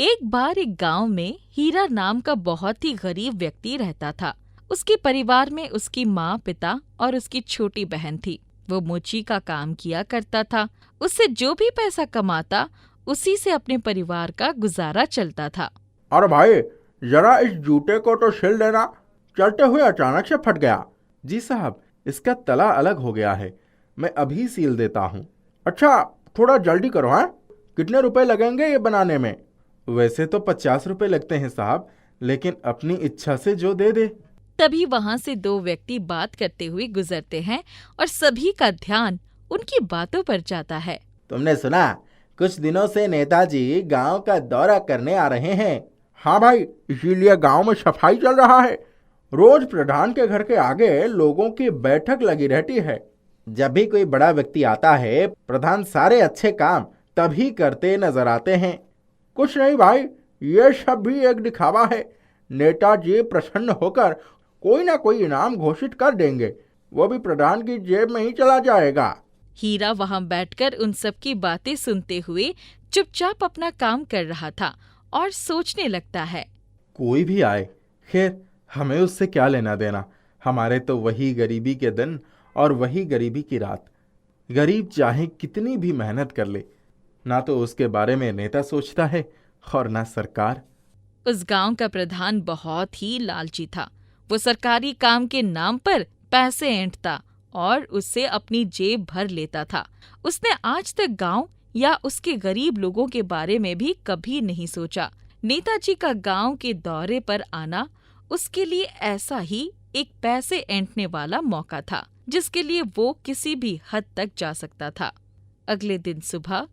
एक बार एक गांव में हीरा नाम का बहुत ही गरीब व्यक्ति रहता था। उसके परिवार में उसकी माँ, पिता और उसकी छोटी बहन थी। वो मोची का काम किया करता था। उससे जो भी पैसा कमाता उसी से अपने परिवार का गुजारा चलता था। अरे भाई, जरा इस जूते को तो सिल देना, चलते हुए अचानक से फट गया। जी साहब, इसका तला अलग हो गया है, मैं अभी सील देता हूँ। अच्छा, थोड़ा जल्दी करो। हाँ, कितने रुपए लगेंगे ये बनाने में? वैसे तो 50 रुपए लगते हैं साहब, लेकिन अपनी इच्छा से जो दे दे। तभी वहाँ से दो व्यक्ति बात करते हुए गुजरते हैं और सभी का ध्यान उनकी बातों पर जाता है। तुमने सुना, कुछ दिनों से नेताजी गांव का दौरा करने आ रहे हैं। हाँ भाई, इसीलिए गांव में सफाई चल रहा है। रोज प्रधान के घर के आगे लोगों की बैठक लगी रहती है। जब भी कोई बड़ा व्यक्ति आता है, प्रधान सारे अच्छे काम तभी करते नजर आते हैं। कुछ नहीं भाई, ये सब भी एक दिखावा है। नेताजी प्रसन्न होकर कोई ना कोई इनाम घोषित कर देंगे, वो भी प्रधान की जेब में ही चला जाएगा। हीरा वहाँ बैठकर उन सब की बातें सुनते हुए चुपचाप अपना काम कर रहा था और सोचने लगता है। कोई भी आए, खैर हमें उससे क्या लेना देना। हमारे तो वही गरीबी के दिन और वही गरीबी की रात। गरीब चाहे कितनी भी मेहनत कर ले, ना तो उसके बारे में नेता सोचता है और ना सरकार। उस गांव का प्रधान बहुत ही लालची था। वो सरकारी काम के नाम पर पैसे ऐंठता और उससे अपनी जेब भर लेता था। उसने आज तक गांव या उसके गरीब लोगों के बारे में भी कभी नहीं सोचा। नेताजी का गांव के दौरे पर आना उसके लिए ऐसा ही एक पैसे ऐंठने वाला मौका था, जिसके लिए वो किसी भी हद तक जा सकता था। अगले दिन सुबह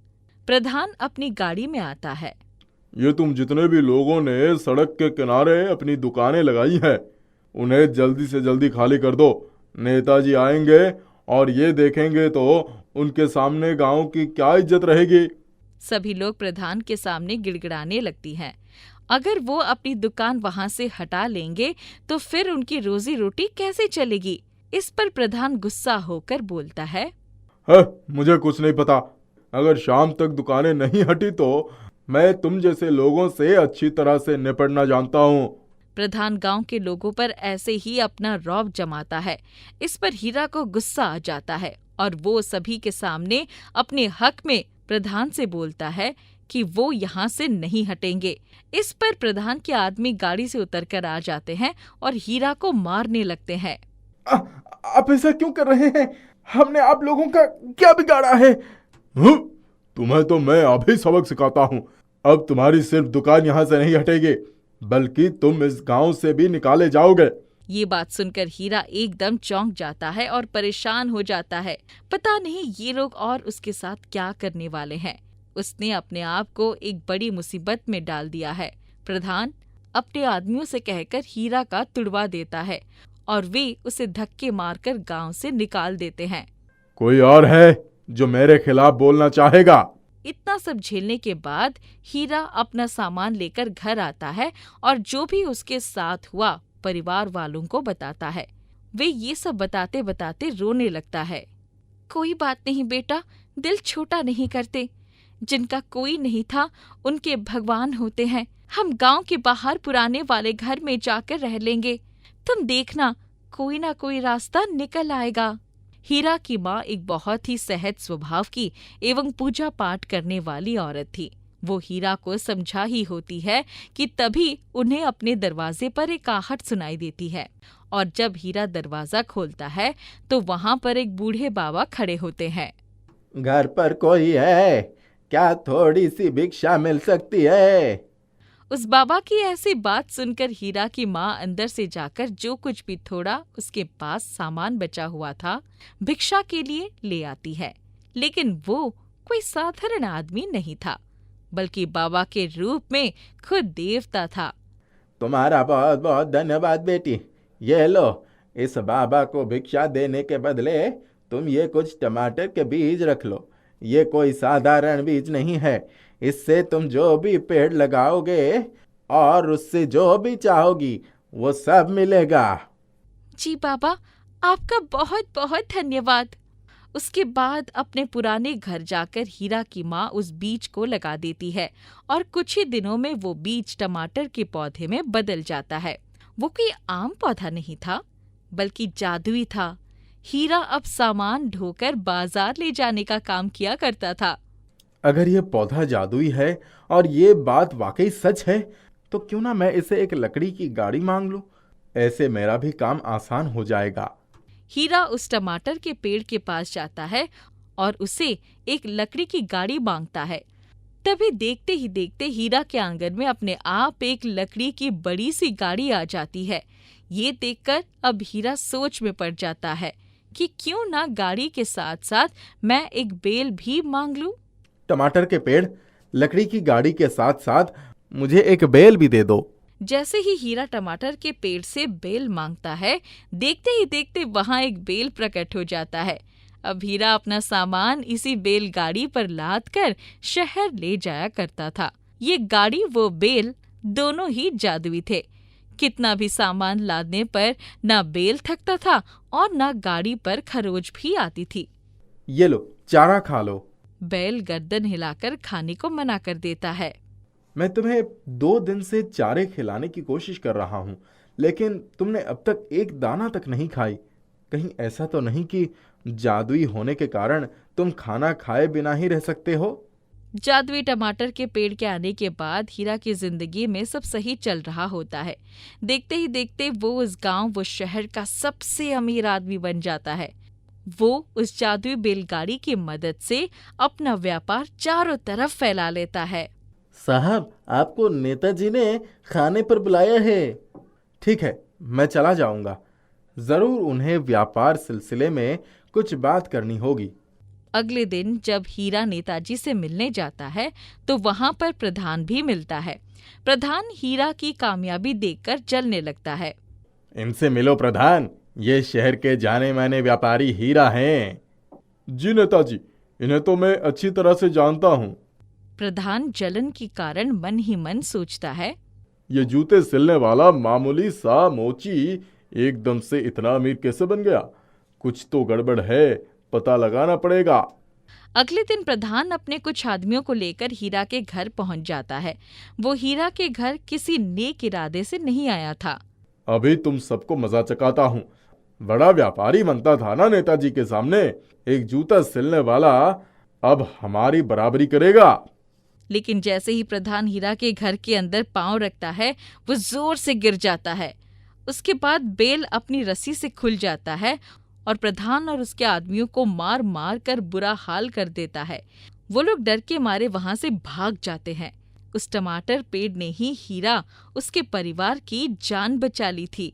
प्रधान अपनी गाड़ी में आता है। ये तुम जितने भी लोगों ने सड़क के किनारे अपनी दुकानें लगाई हैं, उन्हें जल्दी से जल्दी खाली कर दो। नेताजी आएंगे और ये देखेंगे तो उनके सामने गांव की क्या इज्जत रहेगी। सभी लोग प्रधान के सामने गिड़गिड़ाने लगती हैं। अगर वो अपनी दुकान वहां से हटा लेंगे तो फिर उनकी रोजी रोटी कैसे चलेगी। इस पर प्रधान गुस्सा होकर बोलता है, मुझे कुछ नहीं पता। अगर शाम तक दुकानें नहीं हटी तो मैं तुम जैसे लोगों से अच्छी तरह से निपटना जानता हूँ। प्रधान गांव के लोगों पर ऐसे ही अपना रौब जमाता है। इस पर हीरा को गुस्सा आ जाता है और वो सभी के सामने अपने हक में प्रधान से बोलता है कि वो यहाँ से नहीं हटेंगे। इस पर प्रधान के आदमी गाड़ी से उतरकर आ जाते हैं और हीरा को मारने लगते हैं। आप ऐसा क्यों कर रहे हैं? हमने आप लोगों का क्या बिगाड़ा है? तुम्हें तो मैं अभी सबक सिखाता हूँ। अब तुम्हारी सिर्फ दुकान यहाँ से नहीं हटेगी, बल्कि तुम इस गांव से भी निकाले जाओगे। ये बात सुनकर हीरा एकदम चौंक जाता है और परेशान हो जाता है। पता नहीं ये लोग और उसके साथ क्या करने वाले हैं। उसने अपने आप को एक बड़ी मुसीबत में डाल दिया है। प्रधान अपने आदमियों से कहकर हीरा का तुड़वा देता है और वे उसे धक्के मारकर गांव से निकाल देते हैं। कोई और है जो मेरे खिलाफ बोलना चाहेगा? इतना सब झेलने के बाद हीरा अपना सामान लेकर घर आता है और जो भी उसके साथ हुआ परिवार वालों को बताता है। वे ये सब बताते बताते रोने लगता है। कोई बात नहीं बेटा, दिल छोटा नहीं करते। जिनका कोई नहीं था उनके भगवान होते हैं। हम गांव के बाहर पुराने वाले घर में जाकर रह लेंगे। तुम देखना, कोई ना कोई रास्ता निकल आएगा। हीरा की माँ एक बहुत ही सहज स्वभाव की एवं पूजा पाठ करने वाली औरत थी। वो हीरा को समझा ही होती है कि तभी उन्हें अपने दरवाजे पर एक आहट सुनाई देती है और जब हीरा दरवाजा खोलता है तो वहाँ पर एक बूढ़े बाबा खड़े होते हैं। घर पर कोई है क्या? थोड़ी सी भिक्षा मिल सकती है? उस बाबा की ऐसी बात सुनकर हीरा की माँ अंदर से जाकर जो कुछ भी थोड़ा उसके पास सामान बचा हुआ था भिक्षा के लिए ले आती है। लेकिन वो कोई साधारण आदमी नहीं था, बल्कि बाबा के रूप में खुद देवता था। तुम्हारा बहुत बहुत धन्यवाद बेटी। ये लो, इस बाबा को भिक्षा देने के बदले तुम ये कुछ टमाटर के बीज रख लो। ये कोई साधारण बीज नहीं है। इससे तुम जो भी पेड़ लगाओगे और उससे जो भी चाहोगी वो सब मिलेगा। जी बाबा, आपका बहुत बहुत धन्यवाद। उसके बाद अपने पुराने घर जाकर हीरा की माँ उस बीज को लगा देती है और कुछ ही दिनों में वो बीज टमाटर के पौधे में बदल जाता है। वो कोई आम पौधा नहीं था, बल्कि जादुई था। हीरा अब सामान ढोकर बाजार ले जाने का काम किया करता था। अगर ये पौधा जादुई है और ये बात वाकई सच है, तो क्यों ना मैं इसे एक लकड़ी की गाड़ी मांग लूं? ऐसे मेरा भी काम आसान हो जाएगा। हीरा उस टमाटर के पेड़ के पास जाता है और उसे एक लकड़ी की गाड़ी मांगता है। तभी देखते ही देखते हीरा के आंगन में अपने आप एक लकड़ी की बड़ी सी गाड़ी आ जाती है। ये देखकर अब हीरा सोच में पड़ जाता है कि क्यों ना गाड़ी के साथ साथ मैं एक बेल भी मांग लूं। टमाटर के पेड़, लकड़ी की गाड़ी के साथ साथ मुझे एक बेल भी दे दो। जैसे ही हीरा टमाटर के पेड़ से बेल मांगता है, देखते ही देखते वहां एक बेल प्रकट हो जाता है। अब हीरा अपना सामान इसी बेल गाड़ी पर लाद कर शहर ले जाया करता था। ये गाड़ी वो बेल दोनों ही जादुई थे। कितना भी सामान लादने पर ना बेल थकता था और ना गाड़ी पर खरोच भी आती थी। ये लो, चारा खा लो। बैल गर्दन हिलाकर खाने को मना कर देता है। मैं तुम्हें 2 दिन से चारे खिलाने की कोशिश कर रहा हूँ, लेकिन तुमने अब तक एक दाना तक नहीं खाई। कहीं ऐसा तो नहीं कि जादुई होने के कारण तुम खाना खाए बिना ही रह सकते हो? जादुई टमाटर के पेड़ के आने के बाद हीरा की जिंदगी में सब सही चल रहा होता है। देखते ही देखते वो उस गांव, वो शहर का सबसे अमीर आदमी बन जाता है। वो उस जादुई बैलगाड़ी की मदद से अपना व्यापार चारों तरफ फैला लेता है। साहब, आपको नेताजी ने खाने पर बुलाया है। ठीक है, मैं चला जाऊंगा। जरूर उन्हें व्यापार सिलसिले में कुछ बात करनी होगी। अगले दिन जब हीरा नेताजी से मिलने जाता है तो वहां पर प्रधान भी मिलता है। प्रधान हीरा की कामयाबी देखकर जलने लगता है। इनसे मिलो प्रधान, ये शहर के जाने माने व्यापारी हीरा हैं। जी नेताजी, इन्हें तो मैं अच्छी तरह से जानता हूँ। प्रधान जलन के कारण मन ही मन सोचता है, ये जूते सिलने वाला मामूली सा मोची एकदम से इतना अमीर कैसे बन गया? कुछ तो गड़बड़ है, पता लगाना पड़ेगा। अगले दिन प्रधान अपने कुछ आदमियों को लेकर हीरा के घर पहुंच जाता है। वो हीरा के घर किसी नेक इरादे से नहीं आया था। अभी तुम सबको मजा चकाता हूँ। बड़ा व्यापारी बनता था ना नेताजी के सामने, एक जूता सिलने वाला अब हमारी बराबरी करेगा। लेकिन जैसे ही प्रधान हीरा के घर के अंदर पांव रखता है, वो जोर से गिर जाता है। उसके बाद बेल अपनी रस्सी से खुल जाता है और प्रधान और उसके आदमियों को मार मार कर बुरा हाल कर देता है। वो लोग डर के मारे वहां से भाग जाते हैं। उस टमाटर पेड़ ने ही हीरा, उसके परिवार की जान बचा ली थी।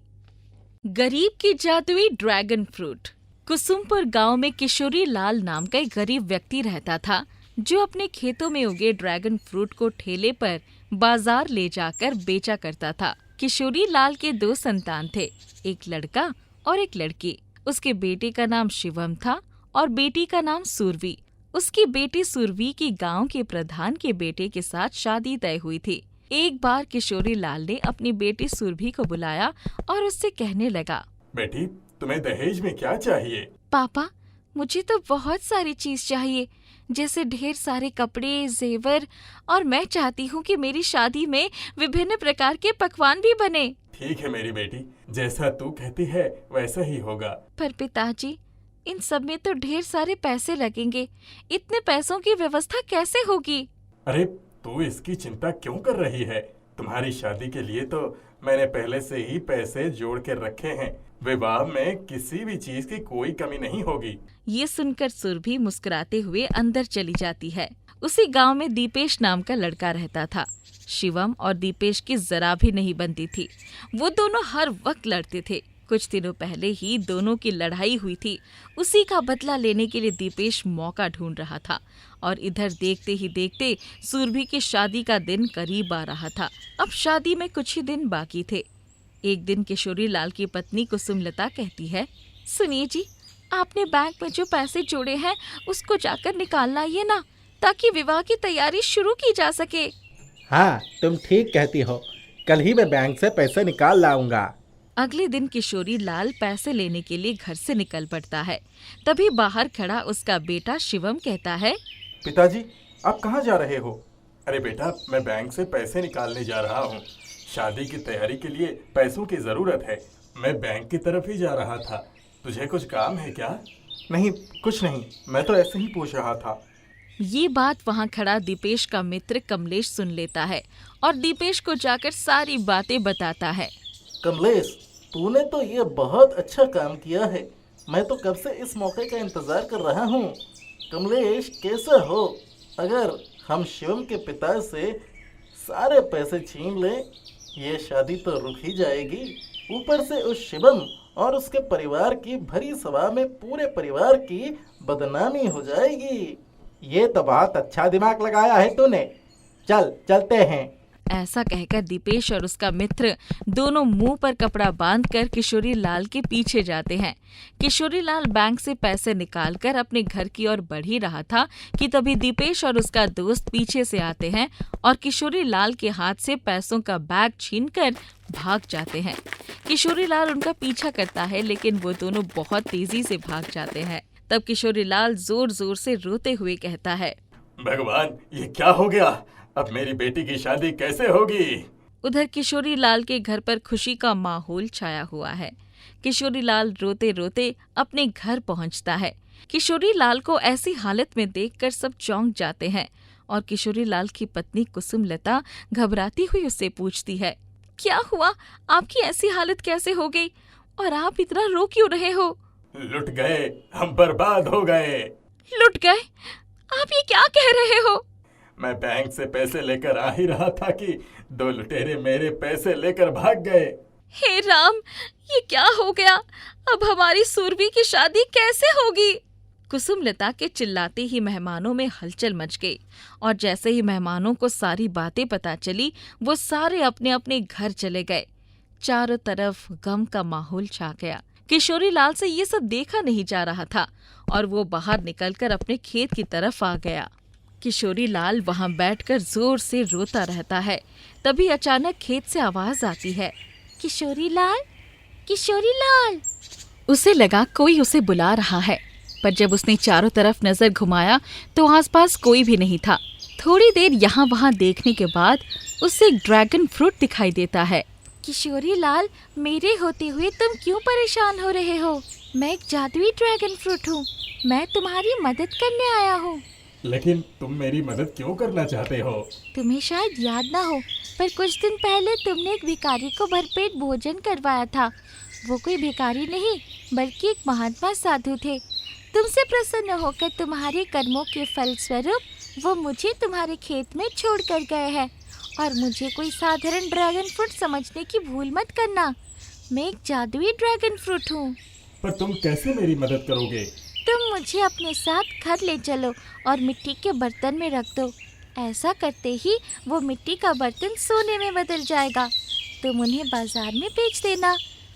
गरीब की जादुई ड्रैगन फ्रूट। कुसुमपुर गांव में किशोरी लाल नाम का एक गरीब व्यक्ति रहता था, जो अपने खेतों में उगे ड्रैगन फ्रूट को ठेले पर बाजार ले जाकर बेचा करता था। किशोरी लाल के 2 संतान थे, एक लड़का और एक लड़की। उसके बेटे का नाम शिवम था और बेटी का नाम सुरभि। उसकी बेटी सुरभि की गांव के प्रधान के बेटे के साथ शादी तय हुई थी। एक बार किशोरी लाल ने अपनी बेटी सुरभि को बुलाया और उससे कहने लगा, बेटी, तुम्हें दहेज में क्या चाहिए? पापा, मुझे तो बहुत सारी चीज चाहिए, जैसे ढेर सारे कपड़े, जेवर, और मैं चाहती हूँ कि मेरी शादी में विभिन्न प्रकार के पकवान भी बने। ठीक है मेरी बेटी, जैसा तू कहती है वैसा ही होगा। पर पिताजी, इन सब में तो ढेर सारे पैसे लगेंगे। इतने पैसों की व्यवस्था कैसे होगी? अरे, तू इसकी चिंता क्यों कर रही है? तुम्हारी शादी के लिए तो मैंने पहले से ही पैसे जोड़ के रखे हैं। विवाह में किसी भी चीज की कोई कमी नहीं होगी। ये सुनकर सुरभि मुस्कुराते हुए अंदर चली जाती है। उसी गांव में दीपेश नाम का लड़का रहता था। शिवम और दीपेश की जरा भी नहीं बनती थी। वो दोनों हर वक्त लड़ते थे। कुछ दिनों पहले ही दोनों की लड़ाई हुई थी। उसी का बदला लेने के लिए दीपेश मौका ढूंढ रहा था और इधर देखते ही देखते सुरभि की शादी का दिन करीब आ रहा था। अब शादी में कुछ ही दिन बाकी थे। एक दिन किशोरी लाल की पत्नी कुसुमलता कहती है, सुनिए जी, आपने बैंक में जो पैसे जोड़े हैं उसको जाकर निकालना ये ना, ताकि विवाह की तैयारी शुरू की जा सके। हाँ, तुम ठीक कहती हो। कल ही मैं बैंक से पैसे निकाल लाऊंगा। अगले दिन किशोरी लाल पैसे लेने के लिए घर से निकल पड़ता है। तभी बाहर खड़ा उसका बेटा शिवम कहता है, पिताजी, आप कहाँ जा रहे हो? अरे बेटा, मैं बैंक से पैसे निकालने जा रहा हूँ। शादी की तैयारी के लिए पैसों की जरूरत है। मैं बैंक की तरफ ही जा रहा था। तुझे कुछ काम है क्या? नहीं, कुछ नहीं, मैं तो ऐसे ही पूछ रहा था। ये बात वहाँ खड़ा दीपेश का मित्र कमलेश सुन लेता है और दीपेश को जाकर सारी बातें बताता है। कमलेश, तूने तो ये बहुत अच्छा काम किया है। मैं तो कब से इस मौके का इंतजार कर रहा हूँ। कमलेश, कैसा हो? अगर हम शिवम के पिता से सारे पैसे छीन लें, ये शादी तो रुक ही जाएगी। ऊपर से उस शिवम और उसके परिवार की भरी सभा में पूरे परिवार की बदनामी हो जाएगी। ये तो बहुत अच्छा दिमाग लगाया है तूने। चलते हैं। ऐसा कहकर दीपेश और उसका मित्र दोनों मुंह पर कपड़ा बांधकर किशोरी लाल के पीछे जाते हैं। किशोरी लाल बैंक से पैसे निकालकर अपने घर की ओर बढ़ ही रहा था कि तभी दीपेश और उसका दोस्त पीछे से आते हैं और किशोरी लाल के हाथ से पैसों का बैग छीनकर भाग जाते हैं। किशोरी लाल उनका पीछा करता है, लेकिन वो दोनों बहुत तेजी से भाग जाते हैं। तब किशोरी लाल जोर जोर से रोते हुए कहता है, भगवान, ये क्या हो गया? अब मेरी बेटी की शादी कैसे होगी? उधर किशोरी लाल के घर पर खुशी का माहौल छाया हुआ है। किशोरी लाल रोते रोते अपने घर पहुंचता है। किशोरी लाल को ऐसी हालत में देखकर सब चौंक जाते हैं और किशोरी लाल की पत्नी कुसुमलता घबराती हुई उससे पूछती है, क्या हुआ? आपकी ऐसी हालत कैसे हो गई और आप इतना रो क्यों रहे हो? लुट गए, हम बर्बाद हो गए। लुट गए? आप ये क्या कह रहे हो? मैं बैंक से पैसे लेकर आ ही रहा था कि दो लुटेरे मेरे पैसे लेकर भाग गए। हे राम, ये क्या हो गया? अब हमारी सूरवी की शादी कैसे होगी? कुसुमलता के चिल्लाते ही मेहमानों में हलचल मच गई और जैसे ही मेहमानों को सारी बातें पता चली, वो सारे अपने अपने घर चले गए। चारों तरफ गम का माहौल छा गया। किशोरी लाल से ये सब देखा नहीं जा रहा था और वो बाहर निकलकर अपने खेत की तरफ आ गया। किशोरी लाल वहाँ बैठकर जोर से रोता रहता है। तभी अचानक खेत से आवाज आती है, किशोरी लाल, किशोरी लाल। उसे लगा कोई उसे बुला रहा है, पर जब उसने चारों तरफ नजर घुमाया तो आसपास कोई भी नहीं था। थोड़ी देर यहाँ वहाँ देखने के बाद उसे एक ड्रैगन फ्रूट दिखाई देता है। किशोरी लाल, मेरे होते हुए तुम क्यों परेशान हो रहे हो? मैं एक जादुई ड्रैगन फ्रूट हूँ। मैं तुम्हारी मदद करने आया हूँ। लेकिन तुम मेरी मदद क्यों करना चाहते हो? तुम्हें शायद याद ना हो, पर कुछ दिन पहले तुमने एक भिखारी को भरपेट भोजन करवाया था। वो कोई भिखारी नहीं, बल्कि एक महात्मा साधु थे। तुमसे प्रसन्न होकर तुम्हारे कर्मों के फलस्वरूप वो मुझे तुम्हारे खेत में छोड़ कर गए हैं। और मुझे कोई साधारण ड्रैगन फ्रूट समझने की भूल मत करना। मैं एक जादुई ड्रैगन फ्रूट हूँ। पर तुम कैसे मेरी मदद करोगे? तुम मुझे अपने साथ घर ले चलो और मिट्टी के बर्तन में रख दो। ऐसा करते ही वो मिट्टी का बर्तन सोने में बदल जाएगा। तुम उन्हें बाजार में बेच देना।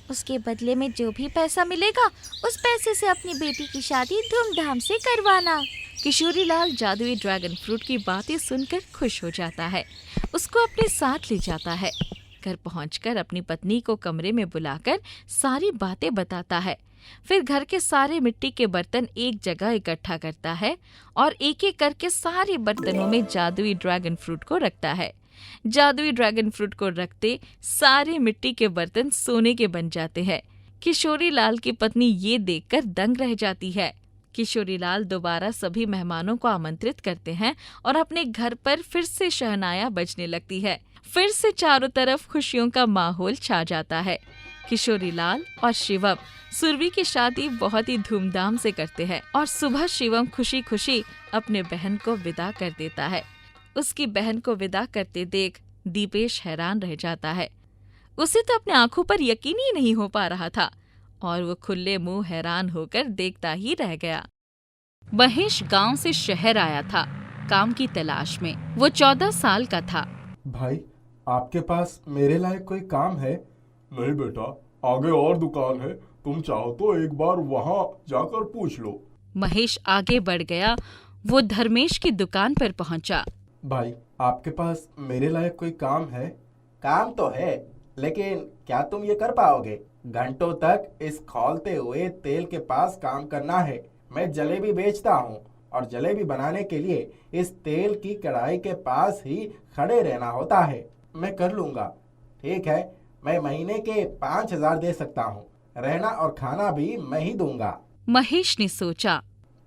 उसके बदले में जो भी पैसा मिलेगा, उस पैसे से अपनी बेटी की शादी धूमधाम से करवाना। किशोरी लाल जादुई ड्रैगन फ्रूट की बातें सुनकर खुश हो जाता है। उसको अपने साथ ले जाता है। घर पहुंचकर अपनी पत्नी को कमरे में बुलाकर सारी बातें बताता है। फिर घर के सारे मिट्टी के बर्तन एक जगह इकट्ठा करता है और एक एक करके सारे बर्तनों में जादुई ड्रैगन फ्रूट को रखता है। जादुई ड्रैगन फ्रूट को रखते सारे मिट्टी के बर्तन सोने के बन जाते हैं। किशोरी लाल की पत्नी ये देखकर दंग रह जाती है। किशोरी लाल दोबारा सभी मेहमानों को आमंत्रित करते हैं और अपने घर पर फिर से शहनाया बजने लगती है। फिर से चारों तरफ खुशियों का माहौल छा जाता है। किशोरी लाल और शिवम सुरभि की शादी बहुत ही धूमधाम से करते हैं और सुबह शिवम खुशी खुशी अपने बहन को विदा कर देता है। उसकी बहन को विदा करते देख दीपेश हैरान रह जाता है। उसे तो अपने आंखों पर यकीन ही नहीं हो पा रहा था और वो खुले मुंह हैरान होकर देखता ही रह गया। महेश गांव से शहर आया था काम की तलाश में। वो 14 साल का था। भाई, आपके पास मेरे लायक कोई काम है? नहीं बेटा, आगे और दुकान है, तुम चाहो तो एक बार वहाँ जाकर पूछ लो। महेश आगे बढ़ गया। वो धर्मेश की दुकान पर पहुंचा। भाई, आपके पास मेरे लायक कोई काम है? काम तो है, लेकिन क्या तुम ये कर पाओगे? घंटों तक इस खौलते हुए तेल के पास काम करना है। मैं जलेबी बेचता हूँ और जलेबी बनाने के लिए इस तेल की कढ़ाई के पास ही खड़े रहना होता है। मैं कर लूँगा। ठीक है, मैं महीने के 5,000 दे सकता हूँ। रहना और खाना भी मैं ही दूंगा। महेश ने सोचा,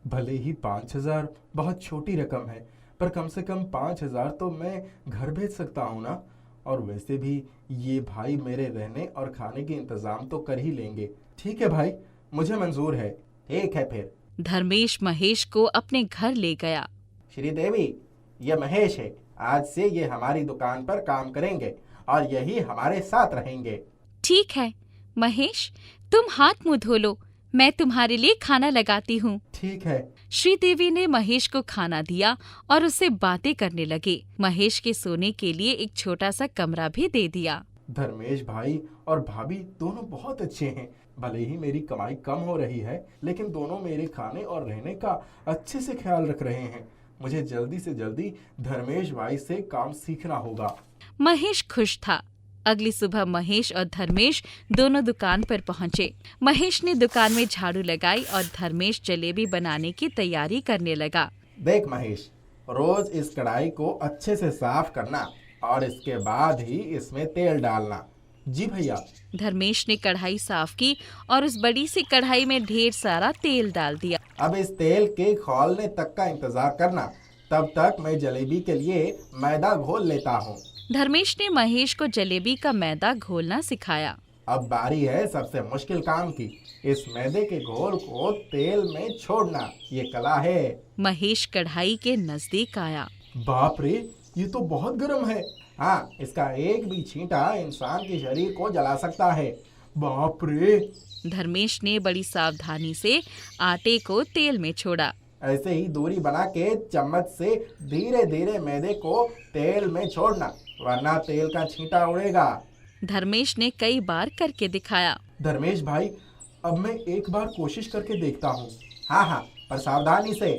भले ही 5,000 बहुत छोटी रकम है, पर कम से कम 5,000 तो मैं घर भेज सकता हूँ ना। और वैसे भी ये भाई मेरे रहने और खाने के इंतजाम तो कर ही लेंगे। ठीक है भाई, मुझे मंजूर है। ठीक है फिर। धर्मेश महेश को अपने घर ले गया। श्रीदेवी, ये महेश है। आज से ये हमारी दुकान पर काम करेंगे और यही हमारे साथ रहेंगे। ठीक है महेश, तुम हाथ मुंह धो लो, मैं तुम्हारे लिए खाना लगाती हूँ। ठीक है। श्रीदेवी ने महेश को खाना दिया और उससे बातें करने लगे। महेश के सोने के लिए एक छोटा सा कमरा भी दे दिया। धर्मेश भाई और भाभी दोनों बहुत अच्छे हैं। भले ही मेरी कमाई कम हो रही है, लेकिन दोनों मेरे खाने और रहने का अच्छे से ख्याल रख रहे हैं। मुझे जल्दी से जल्दी धर्मेश भाई से काम सीखना होगा। महेश खुश था। अगली सुबह महेश और धर्मेश दोनों दुकान पर पहुंचे। महेश ने दुकान में झाड़ू लगाई और धर्मेश जलेबी बनाने की तैयारी करने लगा। देख महेश, रोज इस कढ़ाई को अच्छे से साफ करना और इसके बाद ही इसमें तेल डालना। जी भैया। धर्मेश ने कढ़ाई साफ की और उस बड़ी सी कढ़ाई में ढेर सारा तेल डाल दिया। अब इस तेल के खौलने तक का इंतजार करना। तब तक मैं जलेबी के लिए मैदा घोल लेता हूँ। धर्मेश ने महेश को जलेबी का मैदा घोलना सिखाया। अब बारी है सबसे मुश्किल काम की। इस मैदे के घोल को तेल में छोड़ना, ये कला है। महेश कढ़ाई के नजदीक आया। बाप रे, ये तो बहुत गर्म है। हाँ, इसका एक भी छींटा इंसान के शरीर को जला सकता है। बाप रे। धर्मेश ने बड़ी सावधानी से आटे को तेल में छोड़ा। ऐसे ही दूरी बना के चम्मच से धीरे धीरे मैदे को तेल में छोड़ना, वरना तेल का छींटा उड़ेगा। धर्मेश ने कई बार करके दिखाया। धर्मेश भाई, अब मैं एक बार कोशिश करके देखता हूँ। हाँ हाँ, पर सावधानी से।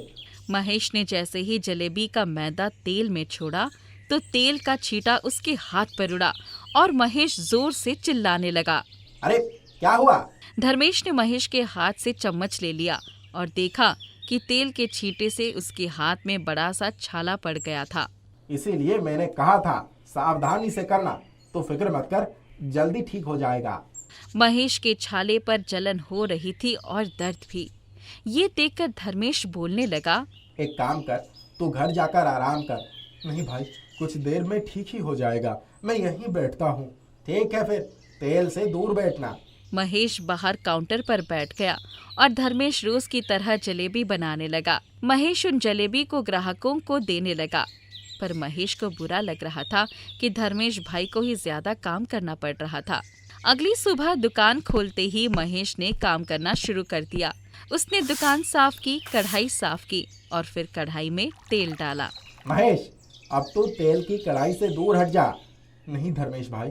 महेश ने जैसे ही जलेबी का मैदा तेल में छोड़ा तो तेल का छींटा उसके हाथ पर उड़ा और महेश जोर से चिल्लाने लगा। अरे क्या हुआ? धर्मेश ने महेश के हाथ से चम्मच ले लिया और देखा कि तेल के छींटे से उसके हाथ में बड़ा सा छाला पड़ गया था। इसीलिए मैंने कहा था सावधानी से करना। तो फिक्र मत कर, जल्दी ठीक हो जाएगा। महेश के छाले पर जलन हो रही थी और दर्द भी। ये देखकर धर्मेश बोलने लगा, एक काम कर, तू घर जाकर आराम कर। नहीं भाई, कुछ देर में ठीक ही हो जाएगा। मैं यहीं बैठता हूँ। ठीक है फिर, तेल से दूर बैठना। महेश बाहर काउंटर पर बैठ गया और धर्मेश रोज की तरह जलेबी बनाने लगा। महेश उन जलेबी को ग्राहकों को देने लगा, पर महेश को बुरा लग रहा था कि धर्मेश भाई को ही ज्यादा काम करना पड़ रहा था। अगली सुबह दुकान खोलते ही महेश ने काम करना शुरू कर दिया। उसने दुकान साफ की, कढ़ाई साफ की और फिर कढ़ाई में तेल डाला। महेश, अब तू तेल की कढ़ाई से दूर हट जा। नहीं धर्मेश भाई,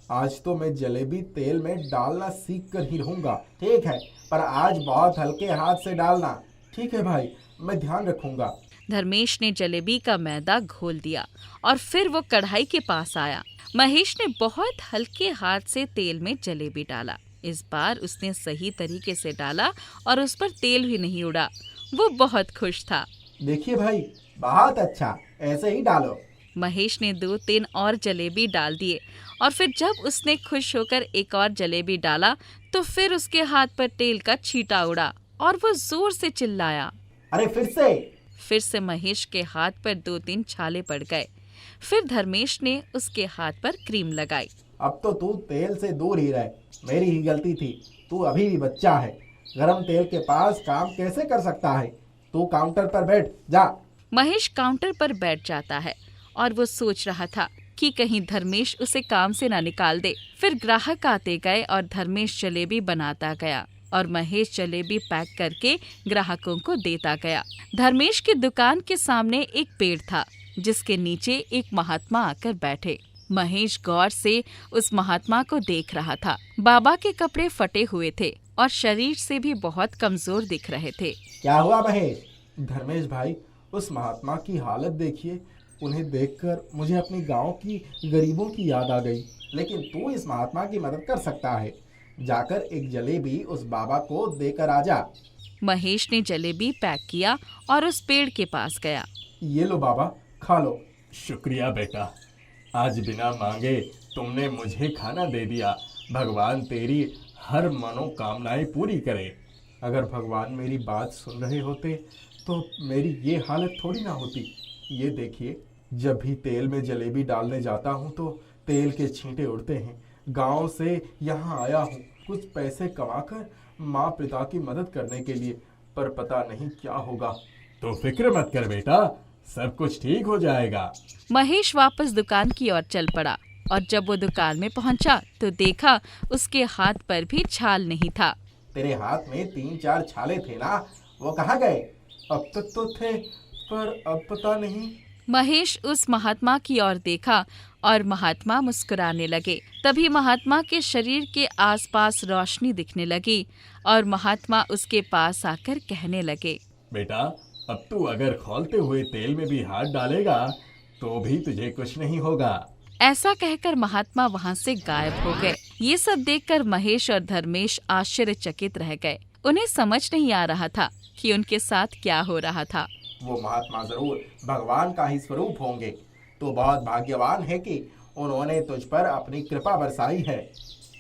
आज तो मैं जलेबी तेल में डालना सीख कर ही रहूंगा। ठीक है, पर आज बहुत हल्के हाथ से डालना। ठीक है भाई, मैं ध्यान रखूंगा। धर्मेश ने जलेबी का मैदा घोल दिया और फिर वो कढ़ाई के पास आया। महेश ने बहुत हल्के हाथ से तेल में जलेबी डाला। इस बार उसने सही तरीके से डाला और उस पर तेल भी नहीं उड़ा। वो बहुत खुश था। देखिए भाई, बहुत अच्छा, ऐसे ही डालो। महेश ने 2-3 और जलेबी डाल दिए और फिर जब उसने खुश होकर एक और जलेबी डाला तो फिर उसके हाथ पर तेल का छींटा उड़ा और वो जोर से चिल्लाया। अरे फिर से महेश के हाथ पर 2-3 छाले पड़ गए। फिर धर्मेश ने उसके हाथ पर क्रीम लगाई। अब तो तू तेल से दूर ही रहे। मेरी ही गलती थी। तू अभी भी बच्चा है, गरम तेल के पास काम कैसे कर सकता है? तू काउंटर पर बैठ जा। महेश काउंटर पर बैठ जाता है और वो सोच रहा था कि कहीं धर्मेश उसे काम से ना निकाल दे। फिर ग्राहक आते गए और धर्मेश जलेबी बनाता गया और महेश जलेबी पैक करके ग्राहकों को देता गया। धर्मेश की दुकान के सामने एक पेड़ था जिसके नीचे एक महात्मा आकर बैठे। महेश गौर से उस महात्मा को देख रहा था। बाबा के कपड़े फटे हुए थे और शरीर से भी बहुत कमजोर दिख रहे थे। क्या हुआ महेश? धर्मेश भाई, उस महात्मा की हालत देखिए। उन्हें देखकर मुझे अपने गांव की गरीबों की याद आ गई। लेकिन तू इस महात्मा की मदद कर सकता है। जाकर एक जलेबी उस बाबा को देकर आ जा। महेश ने जलेबी पैक किया और उस पेड़ के पास गया। ये लो बाबा, खा लो। शुक्रिया बेटा, आज बिना मांगे तुमने मुझे खाना दे दिया। भगवान तेरी हर मनोकामनाएं पूरी करे। अगर भगवान मेरी बात सुन रहे होते तो मेरी ये हालत थोड़ी ना होती। ये देखिए, जब भी तेल में जलेबी डालने जाता हूँ तो तेल के छींटे उड़ते हैं। गांव से यहाँ आया हूँ कुछ पैसे कमाकर माँ पिता की मदद करने के लिए, पर पता नहीं क्या होगा। तो फिक्र मत कर बेटा, सब कुछ ठीक हो जाएगा। महेश वापस दुकान की ओर चल पड़ा और जब वो दुकान में पहुंचा तो देखा उसके हाथ पर भी छाल नहीं था। तेरे हाथ में 3-4 छाले थे ना, वो कहाँ गए? अब तक तो थे, पर अब पता नहीं। महेश उस महात्मा की ओर देखा और महात्मा मुस्कुराने लगे। तभी महात्मा के शरीर के आसपास रोशनी दिखने लगी और महात्मा उसके पास आकर कहने लगे, बेटा, अब तू अगर खौलते हुए तेल में भी हाथ डालेगा तो भी तुझे कुछ नहीं होगा। ऐसा कहकर महात्मा वहां से गायब हो गए। ये सब देखकर महेश और धर्मेश आश्चर्यचकित रह गए। उन्हें समझ नहीं आ रहा था कि उनके साथ क्या हो रहा था। वो महात्मा जरूर भगवान का ही स्वरूप होंगे। तो बहुत भाग्यवान है कि उन्होंने तुझ पर अपनी कृपा बरसाई है।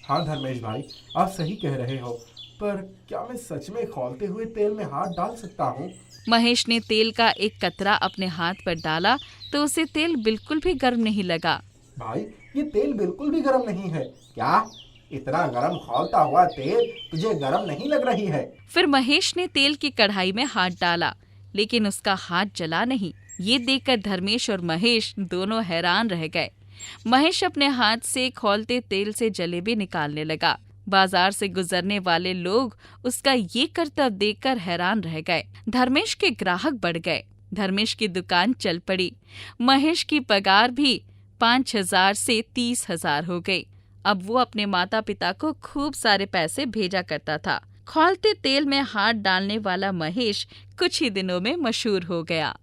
हाँ धर्मेश भाई, आप सही कह रहे हो, पर क्या मैं सच में खौलते हुए तेल में हाथ डाल सकता हूँ? महेश ने तेल का एक कतरा अपने हाथ पर डाला तो उसे तेल बिल्कुल भी गर्म नहीं लगा। भाई, ये तेल बिल्कुल भी गर्म नहीं है। क्या इतना गर्म खौलता हुआ तेल तुझे गर्म नहीं लग रही है? फिर महेश ने तेल की कढ़ाई में हाथ डाला, लेकिन उसका हाथ जला नहीं। ये देखकर धर्मेश और महेश दोनों हैरान रह गए। महेश अपने हाथ से खौलते तेल से जलेबी निकालने लगा। बाजार से गुजरने वाले लोग उसका ये करतब देखकर हैरान रह गए। धर्मेश के ग्राहक बढ़ गए। धर्मेश की दुकान चल पड़ी। महेश की पगार भी 5,000 से 30,000 हो गई। अब वो अपने माता पिता को खूब सारे पैसे भेजा करता था। खौलते तेल में हाथ डालने वाला महेश कुछ ही दिनों में मशहूर हो गया।